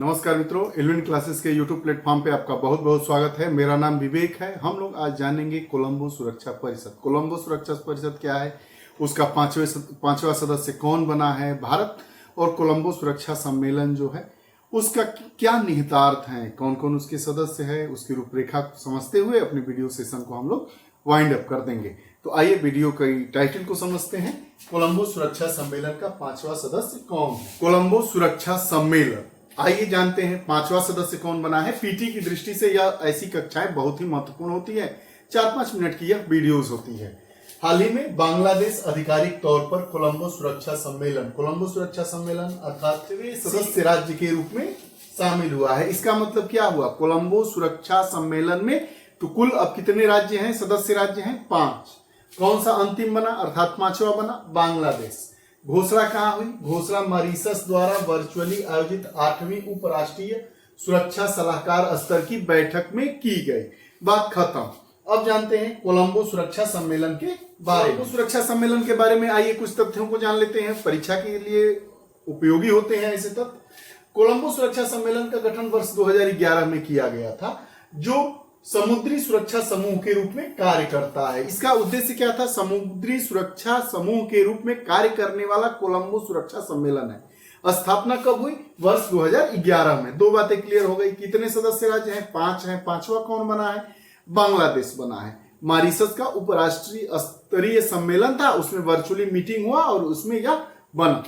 नमस्कार मित्रों, Elvin classes के यूट्यूब प्लेटफॉर्म पे आपका बहुत बहुत स्वागत है। मेरा नाम विवेक है। हम लोग आज जानेंगे कोलंबो सुरक्षा परिषद। कोलंबो सुरक्षा परिषद क्या है, उसका पांचवा सदस्य कौन बना है, भारत और कोलंबो सुरक्षा सम्मेलन जो है उसका क्या निहितार्थ है, कौन कौन उसके सदस्य है, उसकी रूपरेखा समझते हुए अपने वीडियो सेशन को हम लोग वाइंड अप कर देंगे। तो आइए वीडियो के टाइटल को समझते हैं। कोलंबो सुरक्षा सम्मेलन का पांचवा सदस्य कौन है? कोलंबो सुरक्षा सम्मेलन, आइए जानते हैं पांचवा सदस्य कौन बना है। पीटी की दृष्टि से यह ऐसी कक्षाएं बहुत ही महत्वपूर्ण होती है। 4-5 मिनट की यह वीडियोस होती है। हाल ही में बांग्लादेश आधिकारिक तौर पर कोलंबो सुरक्षा सम्मेलन अर्थात सदस्य राज्य के रूप में शामिल हुआ है। इसका मतलब क्या हुआ? कोलंबो सुरक्षा सम्मेलन में तो कुल अब कितने राज्य हैं, सदस्य राज्य हैं? 5। कौन सा अंतिम बना अर्थात पांचवा बना? बांग्लादेश। घोषणा कहां हुई? घोषणा मॉरिशस द्वारा वर्चुअली आयोजित 8वीं उपराष्ट्रीय सुरक्षा सलाहकार स्तर की बैठक में की गई। बात खत्म। अब जानते हैं कोलंबो सुरक्षा सम्मेलन के बारे में। सुरक्षा सम्मेलन के बारे में आइए कुछ तथ्यों को जान लेते हैं, परीक्षा के लिए उपयोगी होते हैं ऐसे तथ्य। कोलंबो सुरक्षा सम्मेलन का गठन वर्ष 2011 में किया गया था, जो समुद्री सुरक्षा समूह के रूप में कार्य करता है। इसका उद्देश्य क्या था? समुद्री सुरक्षा समूह के रूप में कार्य करने वाला कोलंबो सुरक्षा सम्मेलन है। स्थापना कब हुई? वर्ष 2011 में। 2 बातें क्लियर हो गई। कितने सदस्य राज्य हैं? 5 हैं। पांचवा कौन बना है? बांग्लादेश बना है। मॉरिशस का उपराष्ट्रीय स्तरीय सम्मेलन था, उसमें वर्चुअली मीटिंग हुआ और उसमें यह बना।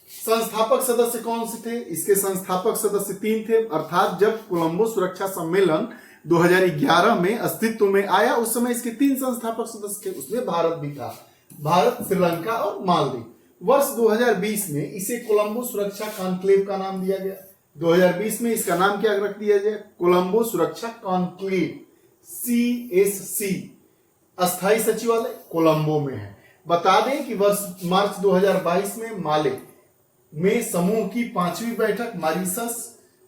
संस्थापक सदस्य कौन से थे? इसके संस्थापक सदस्य 3 थे, अर्थात जब कोलंबो सुरक्षा सम्मेलन 2011 में अस्तित्व में आया उस समय इसके 3 संस्थापक सदस्य थे, उसमें भारत भी था। भारत, श्रीलंका और मालदीव। वर्ष 2020 में इसे कोलंबो सुरक्षा कॉन्क्लेव का नाम दिया गया। 2020 में इसका नाम क्या रख दिया जाए? कोलंबो सुरक्षा कॉन्क्लेव, CSC। अस्थायी सचिवालय कोलंबो में है। बता दें कि मार्च 2022 में माले में समूह की 5वीं बैठक मॉरिशस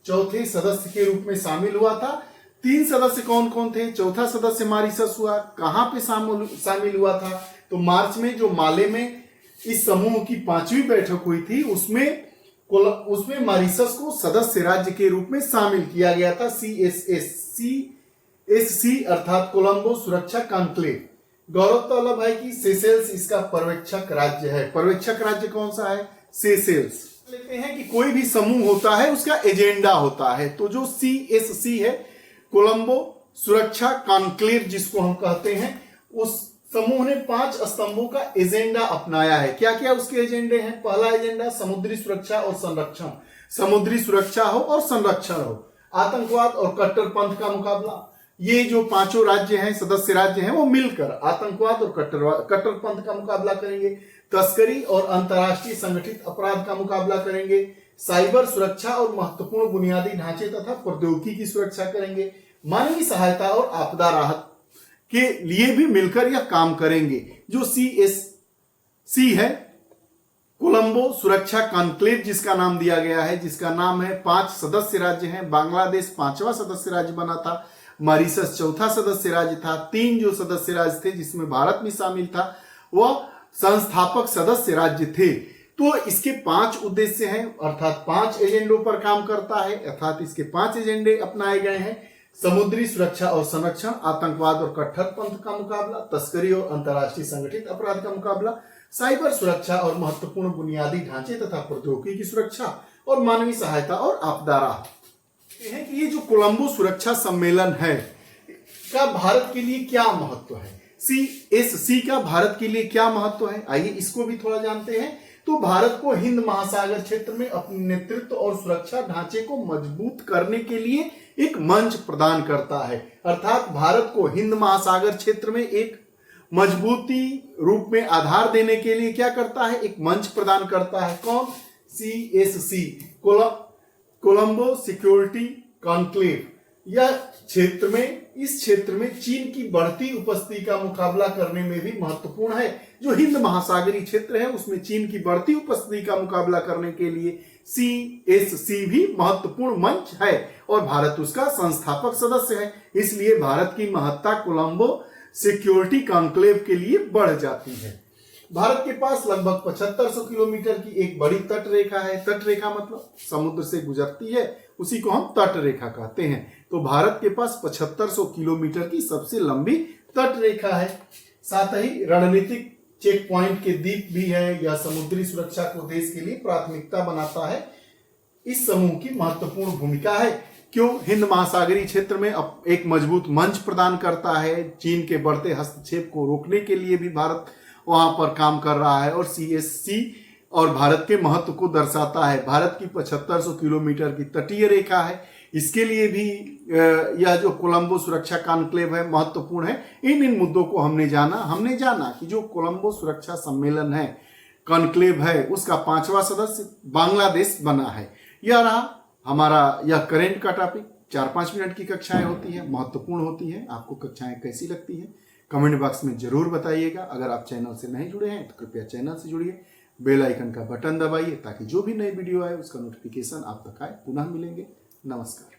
चौथे सदस्य के रूप में शामिल हुआ था। 3 सदस्य कौन कौन थे? चौथा सदस्य मॉरिशस हुआ। कहां पे शामिल हुआ था? तो मार्च में जो माले में इस समूह की 5वीं बैठक हुई थी उसमें मॉरिशस को सदस्य राज्य के रूप में शामिल किया गया था। CSC अर्थात कोलंबो सुरक्षा कॉन्क्लेव। गौरव तलब है कि सेशेल्स इसका पर्यवेक्षक राज्य है। पर्यवेक्षक राज्य कौन सा है? सेशेल्स। लेते हैं कि कोई भी समूह होता है उसका एजेंडा होता है, तो जो CSC है कोलंबो सुरक्षा कॉन्क्लेव जिसको हम कहते हैं, उस समूह ने 5 स्तंभों का एजेंडा अपनाया है। क्या क्या उसके एजेंडे हैं? पहला एजेंडा समुद्री सुरक्षा और संरक्षण। समुद्री सुरक्षा हो और संरक्षण हो। आतंकवाद और कट्टरपंथ का मुकाबला। ये जो 5 राज्य हैं, सदस्य राज्य हैं, वो मिलकर आतंकवाद और कट्टरपंथ का मुकाबला करेंगे। तस्करी और अंतर्राष्ट्रीय संगठित अपराध का मुकाबला करेंगे। साइबर सुरक्षा और महत्वपूर्ण बुनियादी ढांचे तथा प्रौद्योगिकी की सुरक्षा करेंगे। मानवीय सहायता और आपदा राहत के लिए भी मिलकर यह काम करेंगे। जो CSC है कोलंबो सुरक्षा कॉन्क्लेव जिसका नाम दिया गया है, जिसका नाम है 5 सदस्य राज्य हैं। बांग्लादेश 5वां सदस्य राज्य बना था। मॉरिशस चौथा सदस्य राज्य था। 3 जो सदस्य राज्य थे जिसमें भारत भी शामिल था वह संस्थापक सदस्य राज्य थे। तो इसके 5 उद्देश्य हैं, अर्थात 5 एजेंडों पर काम करता है, अर्थात इसके 5 एजेंडे अपनाए गए हैं। समुद्री सुरक्षा और संरक्षण, आतंकवाद और कट्टरपंथ का मुकाबला, तस्करी और अंतर्राष्ट्रीय संगठित अपराध का मुकाबला, साइबर सुरक्षा और महत्वपूर्ण बुनियादी ढांचे तथा प्रौद्योगिकी की सुरक्षा और मानवीय सहायता और आपदा राहत। कि ये जो कोलंबो सुरक्षा सम्मेलन है का भारत के लिए क्या महत्व है? CSC का भारत के लिए क्या महत्व है, आइए इसको भी थोड़ा जानते हैं। तो भारत को हिंद महासागर क्षेत्र में अपने नेतृत्व और सुरक्षा ढांचे को मजबूत करने के लिए एक मंच प्रदान करता है। अर्थात भारत को हिंद महासागर क्षेत्र में एक मजबूती रूप में आधार देने के लिए क्या करता है? एक मंच प्रदान करता है। कौन? CSC Colombo security conclave. इस क्षेत्र में चीन की बढ़ती उपस्थिति का मुकाबला करने में भी महत्वपूर्ण है। जो हिंद महासागरीय क्षेत्र है उसमें चीन की बढ़ती उपस्थिति का मुकाबला करने के लिए CSC भी महत्वपूर्ण मंच है और भारत उसका संस्थापक सदस्य है। इसलिए भारत की महत्ता कोलंबो सिक्योरिटी कॉन्क्लेव के लिए बढ़ जाती है। भारत के पास लगभग 7500 किलोमीटर की एक बड़ी तट रेखा है। तट रेखा मतलब समुद्र से गुजरती है उसी को हम तट रेखा कहते हैं। तो भारत के पास 7500 किलोमीटर की सबसे लंबी तट रेखा है। साथ ही रणनीतिक चेक पॉइंट के द्वीप भी है। यह समुद्री सुरक्षा को देश के लिए प्राथमिकता बनाता है। इस समूह की महत्वपूर्ण भूमिका है। क्यों? हिंद महासागरीय क्षेत्र में एक मजबूत मंच प्रदान करता है। चीन के बढ़ते हस्तक्षेप को रोकने के लिए भी भारत वहां पर काम कर रहा है और CSC और भारत के महत्व को दर्शाता है। भारत की 7500 किलोमीटर की तटीय रेखा है। इसके लिए भी यह जो कोलंबो सुरक्षा कॉन्क्लेव है महत्वपूर्ण है। इन मुद्दों को हमने जाना कि जो कोलंबो सुरक्षा सम्मेलन है, कॉन्क्लेव है, उसका 5वां सदस्य बांग्लादेश बना है। यह रहा हमारा यह करेंट का टॉपिक। 4-5 मिनट की कक्षाएं होती है, महत्वपूर्ण होती है। आपको कक्षाएं कैसी लगती है कमेंट बॉक्स में जरूर बताइएगा। अगर आप चैनल से नहीं जुड़े हैं तो कृपया चैनल से जुड़िए, बेल आइकन का बटन दबाइए ताकि जो भी नई वीडियो आए उसका नोटिफिकेशन आप तक आए। पुनः मिलेंगे। नमस्कार।